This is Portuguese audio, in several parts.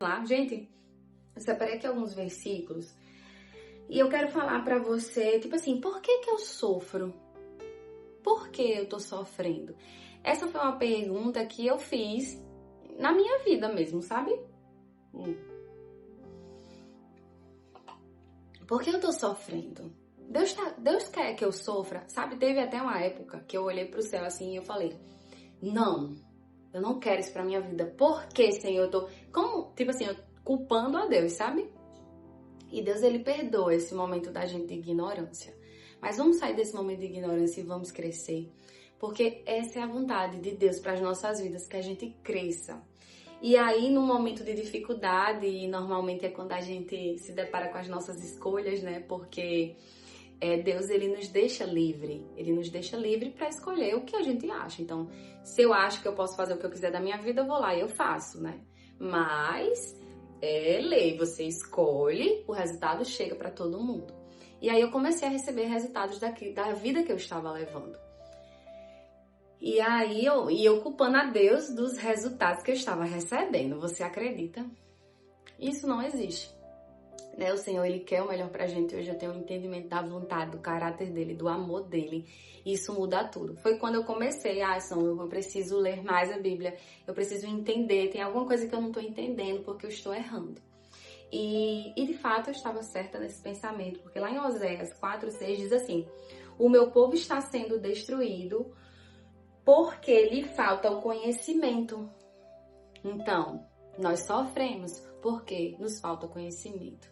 Lá, gente, eu separei aqui alguns versículos e eu quero falar pra você, tipo assim, por que eu sofro? Por que eu tô sofrendo? Essa foi uma pergunta que eu fiz na minha vida mesmo, sabe? Por que eu tô sofrendo? Deus quer que eu sofra, sabe? Teve até uma época que eu olhei pro céu assim e eu falei, não, eu não quero isso pra minha vida. Por que, Senhor? Eu tô, como, tipo assim, eu culpando a Deus, sabe? E Deus, ele perdoa esse momento da gente de ignorância. Mas vamos sair desse momento de ignorância e vamos crescer. Porque essa é a vontade de Deus para as nossas vidas, que a gente cresça. E aí, no momento de dificuldade, e normalmente é quando a gente se depara com as nossas escolhas, né? Porque Deus, ele nos deixa livre. Ele nos deixa livre para escolher o que a gente acha. Então, se eu acho que eu posso fazer o que eu quiser da minha vida, eu vou lá e eu faço, né? Mas é lei, você escolhe, o resultado chega para todo mundo. E aí eu comecei a receber resultados da vida que eu estava levando. E aí eu culpando a Deus dos resultados que eu estava recebendo. Você acredita? Isso não existe. Né? O Senhor, ele quer o melhor pra gente. Hoje eu tenho um entendimento da vontade, do caráter dele, do amor dele. Isso muda tudo. Foi quando eu comecei, eu preciso ler mais a Bíblia. Eu preciso entender. Tem alguma coisa que eu não estou entendendo porque eu estou errando. E de fato eu estava certa nesse pensamento. Porque lá em Oséias 4:6 diz assim: o meu povo está sendo destruído porque lhe falta o conhecimento. Então, nós sofremos porque nos falta conhecimento.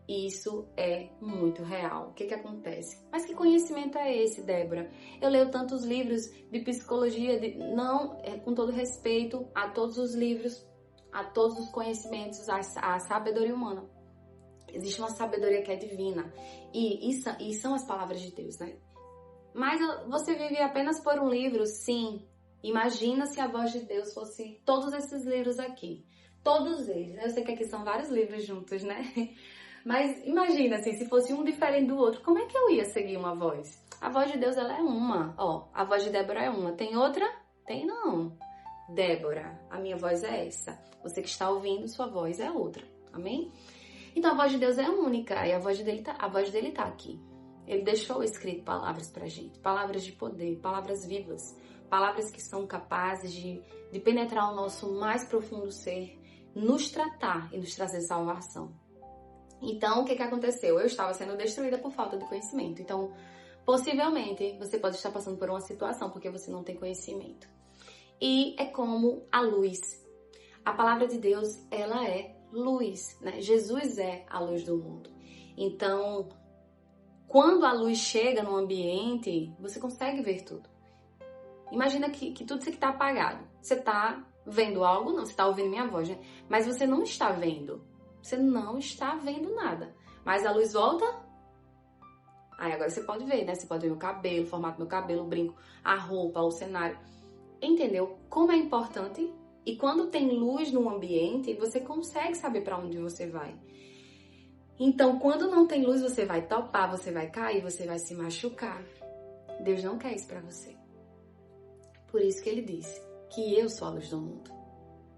Isso é muito real. O que acontece? Mas que conhecimento é esse, Débora? Eu leio tantos livros de psicologia, não, com todo respeito a todos os livros, a todos os conhecimentos, a sabedoria humana. Existe uma sabedoria que é divina e são as palavras de Deus, né? Mas você vive apenas por um livro? Sim. Imagina se a voz de Deus fosse todos esses livros aqui. Todos eles. Eu sei que aqui são vários livros juntos, né? Mas imagina, assim, se fosse um diferente do outro, como é que eu ia seguir uma voz? A voz de Deus, ela é uma. Ó, a voz de Débora é uma. Tem outra? Tem não. Débora, a minha voz é essa. Você que está ouvindo, sua voz é outra. Amém? Então a voz de Deus é única e a voz dele tá aqui. Ele deixou escrito palavras pra gente, palavras de poder, palavras vivas, palavras que são capazes de penetrar o nosso mais profundo ser, nos tratar e nos trazer salvação. Então, o que aconteceu? Eu estava sendo destruída por falta de conhecimento. Então, possivelmente, você pode estar passando por uma situação porque você não tem conhecimento. E é como a luz. A palavra de Deus, ela é luz, né? Jesus é a luz do mundo. Então, quando a luz chega no ambiente, você consegue ver tudo. Imagina que tudo isso aqui está apagado. Você está vendo algo? Não, você está ouvindo minha voz, né? Mas você não está vendo. Você não está vendo nada. Mas a luz volta. Aí agora você pode ver, né? Você pode ver o cabelo, o formato do meu cabelo, o brinco, a roupa, o cenário. Entendeu como é importante? E quando tem luz no ambiente, você consegue saber para onde você vai. Então, quando não tem luz, você vai topar, você vai cair, você vai se machucar. Deus não quer isso para você. Por isso que ele disse que eu sou a luz do mundo.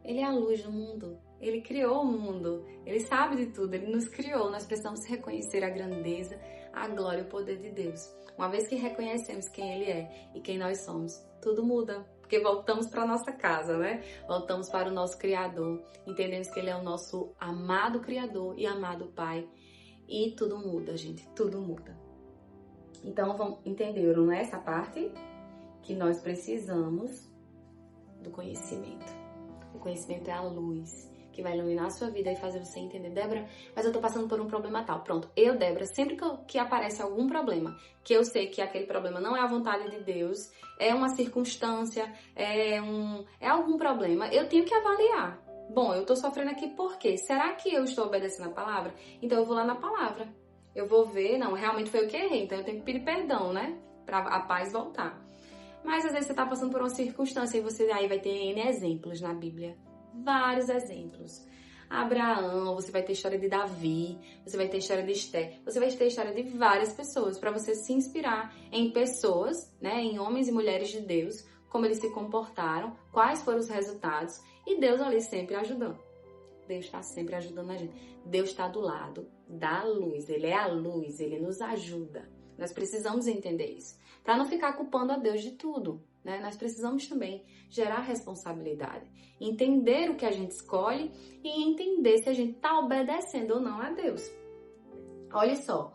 Ele é a luz do mundo. Ele criou o mundo. Ele sabe de tudo. Ele nos criou. Nós precisamos reconhecer a grandeza, a glória e o poder de Deus. Uma vez que reconhecemos quem Ele é e quem nós somos, tudo muda. Porque voltamos para a nossa casa, né? Voltamos para o nosso Criador. Entendemos que Ele é o nosso amado Criador e amado Pai. E tudo muda, gente. Tudo muda. Então, entenderam, né? Essa parte que nós precisamos do conhecimento. O conhecimento é a luz que vai iluminar a sua vida e fazer você entender, Débora, mas eu tô passando por um problema tal. Pronto, eu, Débora, sempre que aparece algum problema, que eu sei que aquele problema não é a vontade de Deus, é uma circunstância, é algum problema, eu tenho que avaliar. Bom, eu tô sofrendo aqui por quê? Será que eu estou obedecendo a palavra? Então eu vou lá na palavra. Eu vou ver, não, realmente foi eu que errei, então eu tenho que pedir perdão, né? Pra a paz voltar. Mas às vezes você tá passando por uma circunstância e você aí vai ter N exemplos na Bíblia. Vários exemplos. Abraão, você vai ter história de Davi, você vai ter história de Esté, você vai ter história de várias pessoas para você se inspirar em pessoas, né, em homens e mulheres de Deus, como eles se comportaram, quais foram os resultados e Deus ali sempre ajudando. Deus está sempre ajudando a gente. Deus está do lado da luz. Ele é a luz, ele nos ajuda. Nós precisamos entender isso. Para não ficar culpando a Deus de tudo, né? Nós precisamos também gerar responsabilidade. Entender o que a gente escolhe e entender se a gente está obedecendo ou não a Deus. Olha só.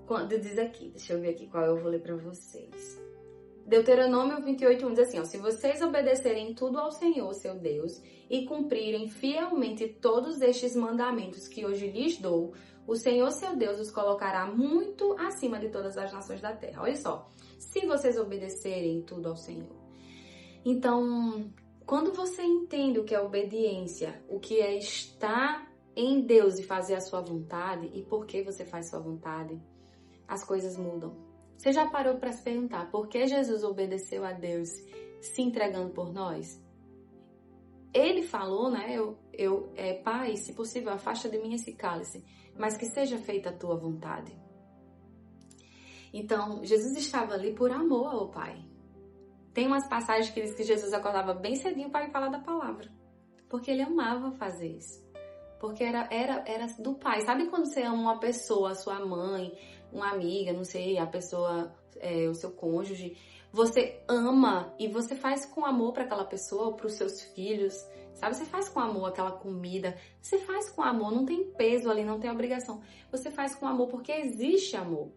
Quando diz aqui, deixa eu ver aqui qual eu vou ler para vocês. Deuteronômio 28:1 diz assim, ó, se vocês obedecerem tudo ao Senhor, seu Deus, e cumprirem fielmente todos estes mandamentos que hoje lhes dou, o Senhor, seu Deus, os colocará muito acima de todas as nações da terra. Olha só, se vocês obedecerem tudo ao Senhor. Então, quando você entende o que é obediência, o que é estar em Deus e fazer a sua vontade, e por que você faz sua vontade, as coisas mudam. Você já parou para se perguntar por que Jesus obedeceu a Deus se entregando por nós? Ele falou, né? Pai, se possível, afasta de mim esse cálice, mas que seja feita a tua vontade. Então, Jesus estava ali por amor ao Pai. Tem umas passagens que diz que Jesus acordava bem cedinho para falar da palavra, porque ele amava fazer isso. Porque era do Pai. Sabe quando você ama uma pessoa, a sua mãe, uma amiga, não sei, a pessoa, o seu cônjuge, você ama e você faz com amor para aquela pessoa ou para os seus filhos, sabe? Você faz com amor aquela comida, você faz com amor, não tem peso ali, não tem obrigação. Você faz com amor porque existe amor.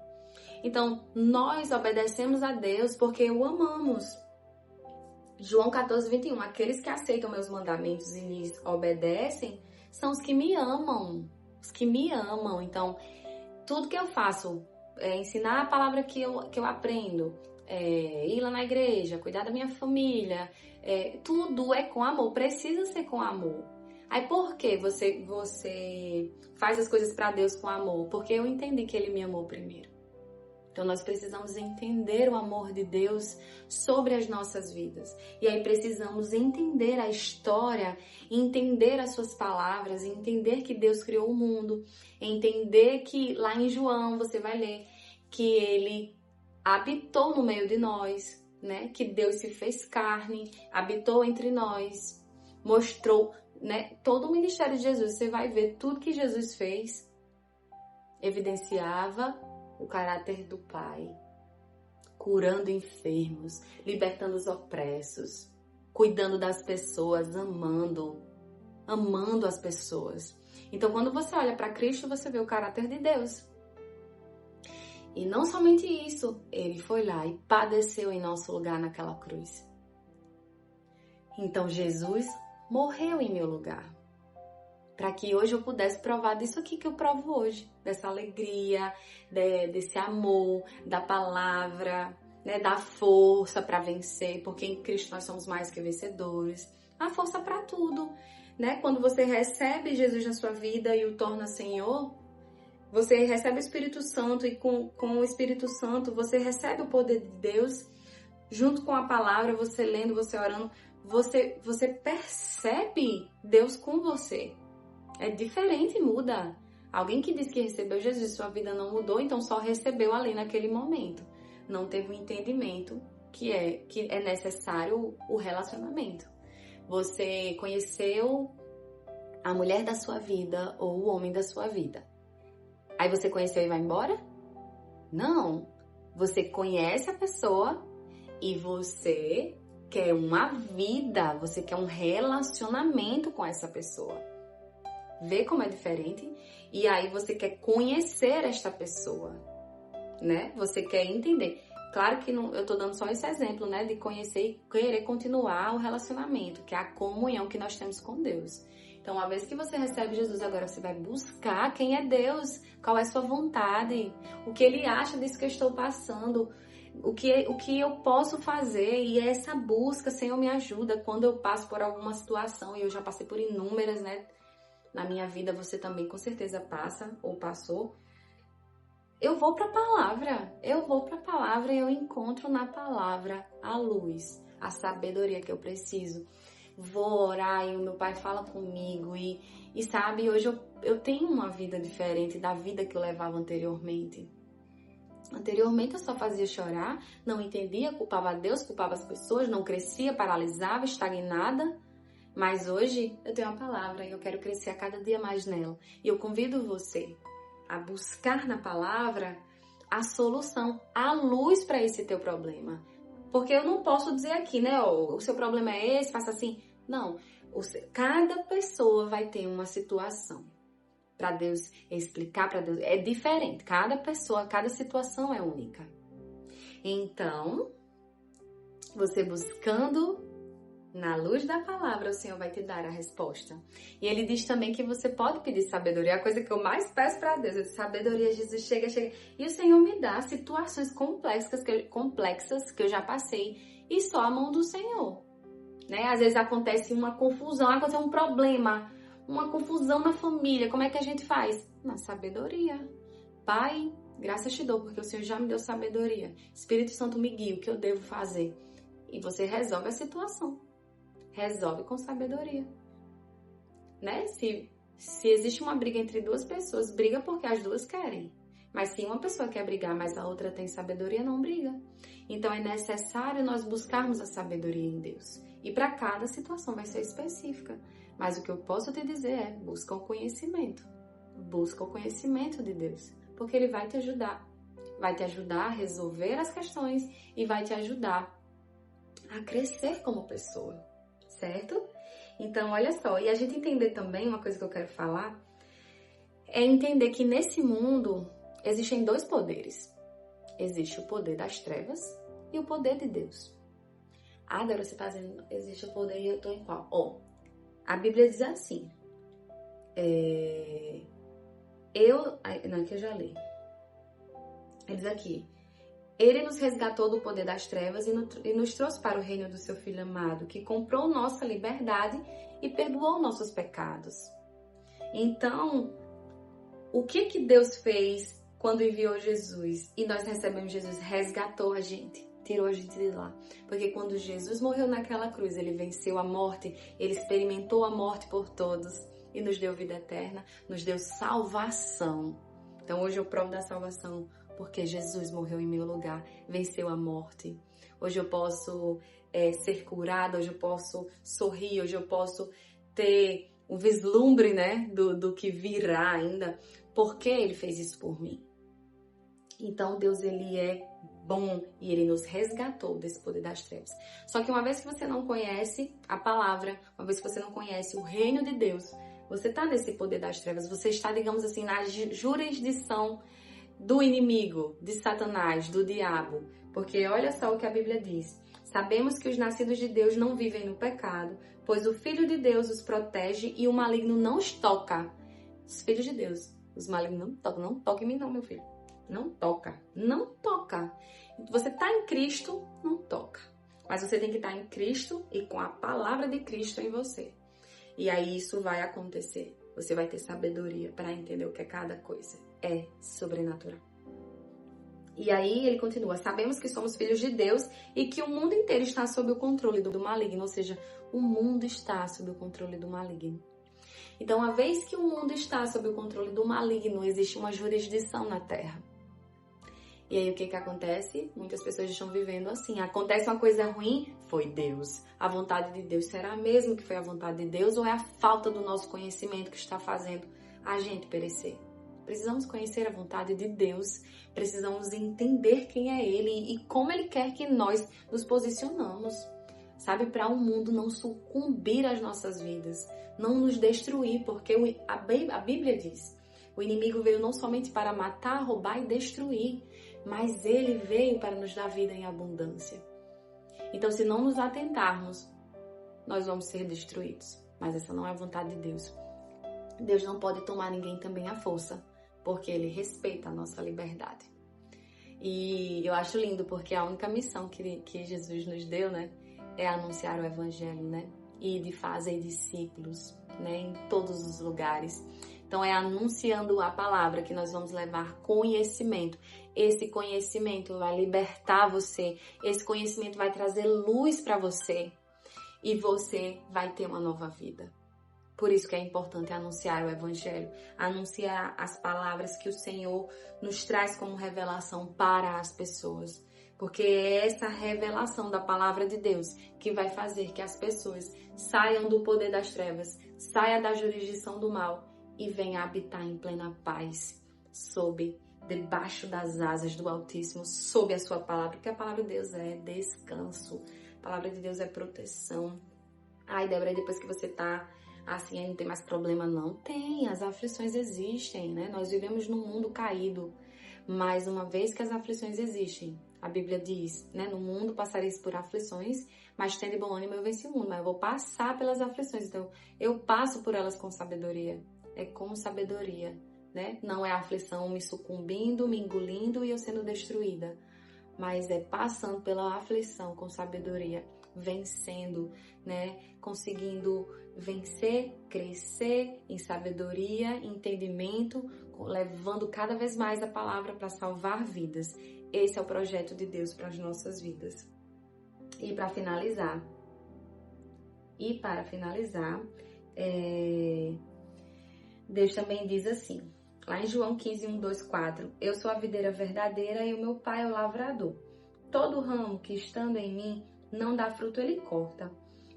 Então, nós obedecemos a Deus porque o amamos. João 14:21, aqueles que aceitam meus mandamentos e lhes obedecem são os que me amam, os que me amam. Então, tudo que eu faço, ensinar a palavra que eu aprendo, ir lá na igreja, cuidar da minha família, tudo é com amor, precisa ser com amor. Aí por que você faz as coisas para Deus com amor? Porque eu entendi que Ele me amou primeiro. Então nós precisamos entender o amor de Deus sobre as nossas vidas. E aí precisamos entender a história, entender as suas palavras, entender que Deus criou o mundo, entender que lá em João você vai ler que Ele habitou no meio de nós, né? Que Deus se fez carne, habitou entre nós, mostrou, né? Todo o ministério de Jesus, você vai ver tudo que Jesus fez, evidenciava o caráter do Pai, curando enfermos, libertando os opressos, cuidando das pessoas, amando as pessoas. Então, quando você olha para Cristo, você vê o caráter de Deus. E não somente isso, Ele foi lá e padeceu em nosso lugar naquela cruz. Então, Jesus morreu em meu lugar, para que hoje eu pudesse provar disso aqui que eu provo hoje, dessa alegria, desse amor, da palavra, né, da força para vencer, porque em Cristo nós somos mais que vencedores, a força para tudo, né? Quando você recebe Jesus na sua vida e o torna Senhor, você recebe o Espírito Santo e com o Espírito Santo você recebe o poder de Deus, junto com a palavra, você lendo, você orando, você percebe Deus com você. É diferente, muda. Alguém que diz que recebeu Jesus e sua vida não mudou, então só recebeu ali naquele momento. Não teve o entendimento que é necessário o relacionamento. Você conheceu a mulher da sua vida ou o homem da sua vida. Aí você conheceu e vai embora? Não. Você conhece a pessoa e você quer uma vida, você quer um relacionamento com essa pessoa. Vê como é diferente? E aí você quer conhecer esta pessoa, né? Você quer entender. Claro que não, eu tô dando só esse exemplo, né? De conhecer e querer continuar o relacionamento, que é a comunhão que nós temos com Deus. Então, uma vez que você recebe Jesus, agora você vai buscar quem é Deus, qual é a sua vontade, o que Ele acha disso que eu estou passando, o que eu posso fazer. E essa busca, Senhor, me ajuda quando eu passo por alguma situação, e eu já passei por inúmeras, né? Na minha vida você também com certeza passa ou passou. Eu vou para a palavra e eu encontro na palavra a luz, a sabedoria que eu preciso. Vou orar e o meu Pai fala comigo e sabe, hoje eu tenho uma vida diferente da vida que eu levava anteriormente. Anteriormente eu só fazia chorar, não entendia, culpava Deus, culpava as pessoas, não crescia, paralisava, estagnada. Mas hoje eu tenho uma palavra e eu quero crescer a cada dia mais nela. E eu convido você a buscar na palavra a solução, a luz para esse teu problema. Porque eu não posso dizer aqui, né, o seu problema é esse, faça assim. Não, cada pessoa vai ter uma situação para Deus explicar para Deus. É diferente, cada pessoa, cada situação é única. Então, você buscando na luz da palavra, o Senhor vai te dar a resposta. E ele diz também que você pode pedir sabedoria. A coisa que eu mais peço para Deus é sabedoria. Jesus chega. E o Senhor me dá situações complexas que eu já passei. E só a mão do Senhor. Né? Às vezes acontece uma confusão, acontece um problema, uma confusão na família. Como é que a gente faz? Na sabedoria. Pai, graças te dou, porque o Senhor já me deu sabedoria. Espírito Santo me guia o que eu devo fazer. E você resolve a situação. Resolve com sabedoria. Né? Se existe uma briga entre duas pessoas, briga porque as duas querem. Mas se uma pessoa quer brigar, mas a outra tem sabedoria, não briga. Então é necessário nós buscarmos a sabedoria em Deus. E para cada situação vai ser específica. Mas o que eu posso te dizer é, busca o conhecimento. Busca o conhecimento de Deus. Porque Ele vai te ajudar. Vai te ajudar a resolver as questões e vai te ajudar a crescer como pessoa. Certo? Então, olha só. E a gente entender também, uma coisa que eu quero falar, é entender que nesse mundo existem dois poderes. Existe o poder das trevas e o poder de Deus. Ah, Débora, você está dizendo, existe o poder e eu estou em qual? A Bíblia diz assim. Não, aqui eu já li. Ele diz aqui. Ele nos resgatou do poder das trevas e nos trouxe para o reino do seu Filho amado, que comprou nossa liberdade e perdoou nossos pecados. Então, o que Deus fez quando enviou Jesus e nós recebemos Jesus? Resgatou a gente, tirou a gente de lá. Porque quando Jesus morreu naquela cruz, Ele venceu a morte, Ele experimentou a morte por todos e nos deu vida eterna, nos deu salvação. Então, hoje eu provo da salvação porque Jesus morreu em meu lugar, venceu a morte. Hoje eu posso ser curada, hoje eu posso sorrir, hoje eu posso ter um vislumbre, né, do que virá ainda, porque Ele fez isso por mim. Então Deus, Ele é bom e Ele nos resgatou desse poder das trevas. Só que uma vez que você não conhece a palavra, uma vez que você não conhece o reino de Deus, você está nesse poder das trevas, você está, digamos assim, na jurisdição do inimigo, de Satanás, do diabo. Porque olha só o que a Bíblia diz. Sabemos que os nascidos de Deus não vivem no pecado, pois o Filho de Deus os protege e o maligno não os toca. Os filhos de Deus, os malignos não tocam. Não toca em mim não, meu filho. Não toca. Não toca. Você está em Cristo, não toca. Mas você tem que estar em Cristo e com a palavra de Cristo em você. E aí isso vai acontecer. Você vai ter sabedoria para entender o que é cada coisa. É sobrenatural. E aí ele continua. Sabemos que somos filhos de Deus e que o mundo inteiro está sob o controle do maligno. Ou seja, o mundo está sob o controle do maligno. Então, uma vez que o mundo está sob o controle do maligno, existe uma jurisdição na Terra. E aí o que acontece? Muitas pessoas estão vivendo assim. Acontece uma coisa ruim, foi Deus. A vontade de Deus será mesmo que foi a vontade de Deus ou é a falta do nosso conhecimento que está fazendo a gente perecer? Precisamos conhecer a vontade de Deus, precisamos entender quem é Ele e como Ele quer que nós nos posicionamos, sabe? Para o mundo não sucumbir às nossas vidas, não nos destruir, porque a Bíblia diz, o inimigo veio não somente para matar, roubar e destruir, mas Ele veio para nos dar vida em abundância. Então, se não nos atentarmos, nós vamos ser destruídos, mas essa não é a vontade de Deus. Deus não pode tomar ninguém também à força, porque Ele respeita a nossa liberdade. E eu acho lindo, porque a única missão que Jesus nos deu, né, é anunciar o Evangelho, né, e de fazer discípulos, né, em todos os lugares. Então, é anunciando a palavra que nós vamos levar conhecimento. Esse conhecimento vai libertar você, esse conhecimento vai trazer luz para você e você vai ter uma nova vida. Por isso que é importante anunciar o Evangelho, anunciar as palavras que o Senhor nos traz como revelação para as pessoas. Porque é essa revelação da palavra de Deus que vai fazer que as pessoas saiam do poder das trevas, saiam da jurisdição do mal e venham habitar em plena paz, debaixo das asas do Altíssimo, sob a sua palavra, porque a palavra de Deus é descanso, a palavra de Deus é proteção. Ai, Débora, depois que você tá assim, aí não tem mais problema, não. Tem, as aflições existem, né? Nós vivemos num mundo caído, mas uma vez que as aflições existem, a Bíblia diz, né? No mundo passareis por aflições, mas tende bom ânimo, eu venci o mundo. Mas eu vou passar pelas aflições, então eu passo por elas com sabedoria. É com sabedoria, né? Não é a aflição me sucumbindo, me engolindo e eu sendo destruída, mas é passando pela aflição com sabedoria, vencendo, né? Conseguindo vencer, crescer em sabedoria, entendimento, levando cada vez mais a palavra para salvar vidas. Esse é o projeto de Deus para as nossas vidas. E para finalizar, Deus também diz assim, lá em João 15, 1, 2, 4, eu sou a videira verdadeira e o meu pai é o lavrador. Todo ramo que estando em mim não dá fruto, ele corta.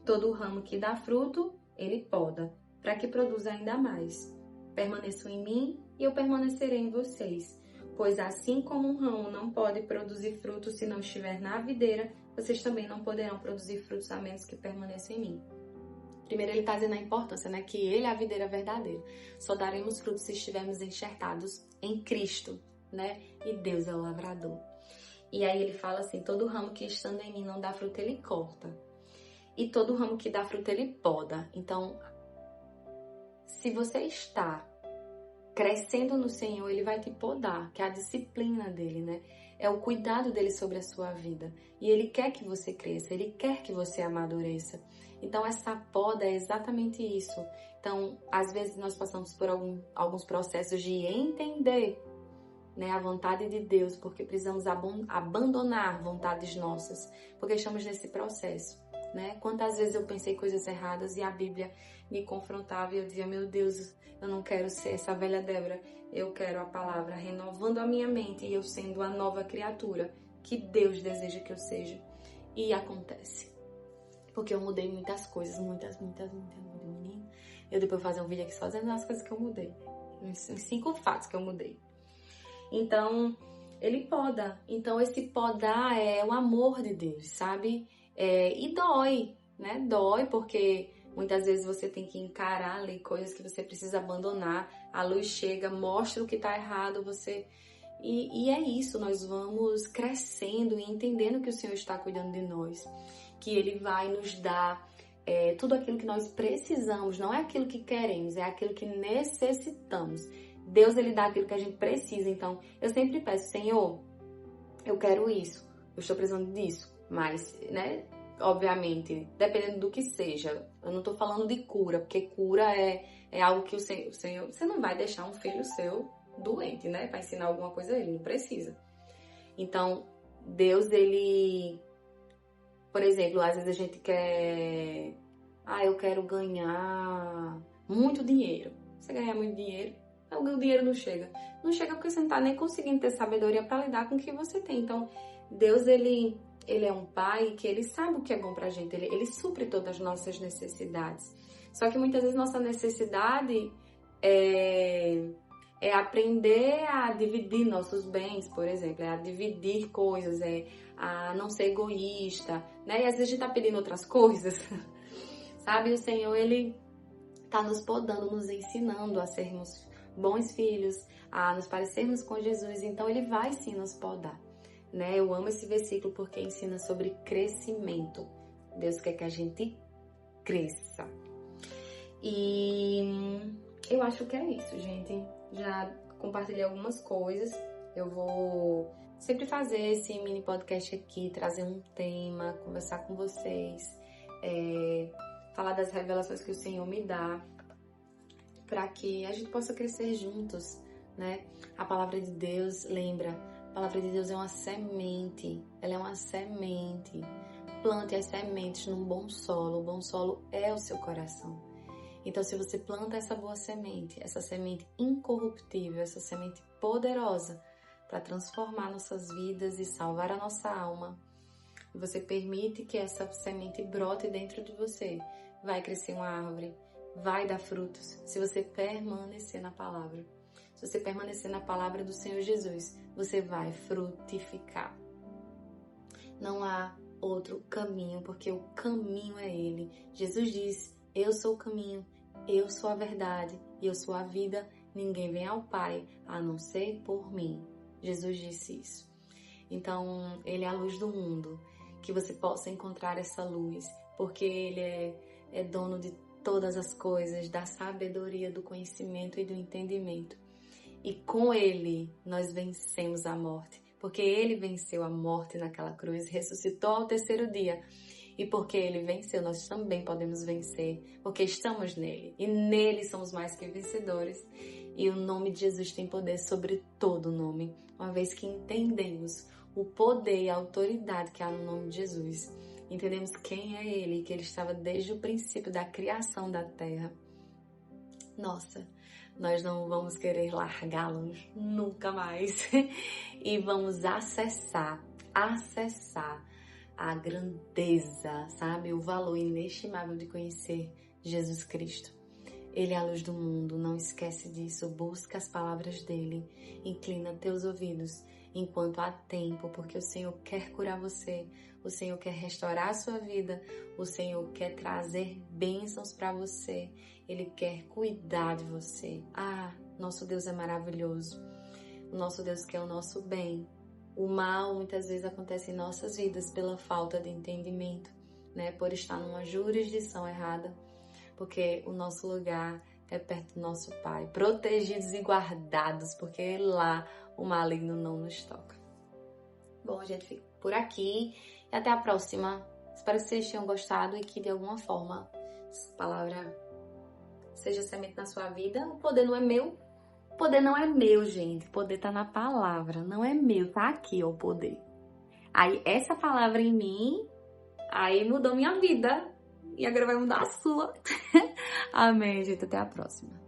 Todo ramo que dá fruto, ele poda, para que produza ainda mais. Permaneçam em mim e eu permanecerei em vocês. Pois assim como um ramo não pode produzir fruto se não estiver na videira, vocês também não poderão produzir frutos a menos que permaneçam em mim. Primeiro ele está dizendo a importância, né? Que ele é a videira verdadeira. Só daremos frutos se estivermos enxertados em Cristo, né? E Deus é o lavrador. E aí ele fala assim, todo ramo que estando em mim não dá fruto, ele corta. E todo ramo que dá fruto, ele poda. Então, se você está crescendo no Senhor, ele vai te podar, que é a disciplina dele, né? É o cuidado dele sobre a sua vida. E ele quer que você cresça, ele quer que você amadureça. Então, essa poda é exatamente isso. Então, às vezes nós passamos por alguns processos de entender, né, a vontade de Deus, porque precisamos abandonar vontades nossas, porque estamos nesse processo, né? Quantas vezes eu pensei coisas erradas e a Bíblia me confrontava e eu dizia, meu Deus, eu não quero ser essa velha Débora, eu quero a palavra renovando a minha mente e eu sendo a nova criatura que Deus deseja que eu seja. E acontece. Porque eu mudei muitas coisas, muitas, menina. Eu depois vou fazer um vídeo aqui só dizendo as coisas que eu mudei. Uns 5 fatos que eu mudei. Então, ele poda. Então, esse podar é o amor de Deus, sabe? E dói, né? Dói porque muitas vezes você tem que encarar ali coisas que você precisa abandonar. A luz chega, mostra o que tá errado, você... E é isso, nós vamos crescendo e entendendo que o Senhor está cuidando de nós. Que Ele vai nos dar tudo aquilo que nós precisamos. Não é aquilo que queremos, é aquilo que necessitamos. Deus, Ele dá aquilo que a gente precisa. Então, eu sempre peço, Senhor, eu quero isso, eu estou precisando disso. Mas, né, obviamente, dependendo do que seja, eu não estou falando de cura, porque cura é algo que o Senhor, você não vai deixar um filho seu doente, né, para ensinar alguma coisa a ele, não precisa. Então, Deus, Ele, por exemplo, às vezes a gente quer, eu quero ganhar muito dinheiro. Você ganhar muito dinheiro, o dinheiro não chega. Não chega porque você não está nem conseguindo ter sabedoria para lidar com o que você tem. Então, Deus, Ele é um pai que Ele sabe o que é bom pra gente. Ele supre todas as nossas necessidades. Só que muitas vezes nossa necessidade é aprender a dividir nossos bens, por exemplo. É a dividir coisas, é a não ser egoísta, né? E às vezes a gente tá pedindo outras coisas. Sabe? O Senhor, Ele tá nos podando, nos ensinando a sermos bons filhos, a nos parecermos com Jesus. Então, Ele vai sim nos podar. Né? Eu amo esse versículo porque ensina sobre crescimento. Deus quer que a gente cresça. E eu acho que é isso, gente. Já compartilhei algumas coisas. Eu vou sempre fazer esse mini podcast aqui, trazer um tema, conversar com vocês, falar das revelações que o Senhor me dá, para que a gente possa crescer juntos, né? A palavra de Deus, lembra? A palavra de Deus é uma semente, ela é uma semente. Plante as sementes num bom solo, o bom solo é o seu coração. Então, se você planta essa boa semente, essa semente incorruptível, essa semente poderosa, para transformar nossas vidas e salvar a nossa alma. Você permite que essa semente brote dentro de você. Vai crescer uma árvore, vai dar frutos, se você permanecer na palavra. Se você permanecer na palavra do Senhor Jesus, você vai frutificar. Não há outro caminho, porque o caminho é Ele. Jesus diz, eu sou o caminho, eu sou a verdade e eu sou a vida. Ninguém vem ao Pai a não ser por mim. Jesus disse isso. Então, Ele é a luz do mundo. Que você possa encontrar essa luz, porque Ele é dono de todas as coisas, da sabedoria, do conhecimento e do entendimento. E com Ele nós vencemos a morte, porque Ele venceu a morte naquela cruz, ressuscitou ao terceiro dia. E porque Ele venceu, nós também podemos vencer, porque estamos nele. E nele somos mais que vencedores. E o nome de Jesus tem poder sobre todo nome, uma vez que entendemos o poder e a autoridade que há no nome de Jesus. Entendemos quem é Ele, que Ele estava desde o princípio da criação da terra. Nossa, nós não vamos querer largá-lo nunca mais. E vamos acessar a grandeza, sabe? O valor inestimável de conhecer Jesus Cristo. Ele é a luz do mundo, não esquece disso. Busca as palavras dele. Inclina teus ouvidos enquanto há tempo, porque o Senhor quer curar você. O Senhor quer restaurar a sua vida. O Senhor quer trazer bênçãos para você. Ele quer cuidar de você. Ah, nosso Deus é maravilhoso. O nosso Deus quer o nosso bem. O mal muitas vezes acontece em nossas vidas pela falta de entendimento, né? Por estar numa jurisdição errada, porque o nosso lugar é perto do nosso Pai, protegidos e guardados, porque lá o maligno não nos toca. Bom, a gente fica por aqui e até a próxima. Espero que vocês tenham gostado e que de alguma forma essa palavra seja semente na sua vida. O poder não é meu. O poder não é meu, gente. O poder tá na palavra, não é meu. Tá aqui, ó, o poder. Aí, essa palavra em mim, aí mudou minha vida. E agora vai mudar a sua. Amém, gente. Até a próxima.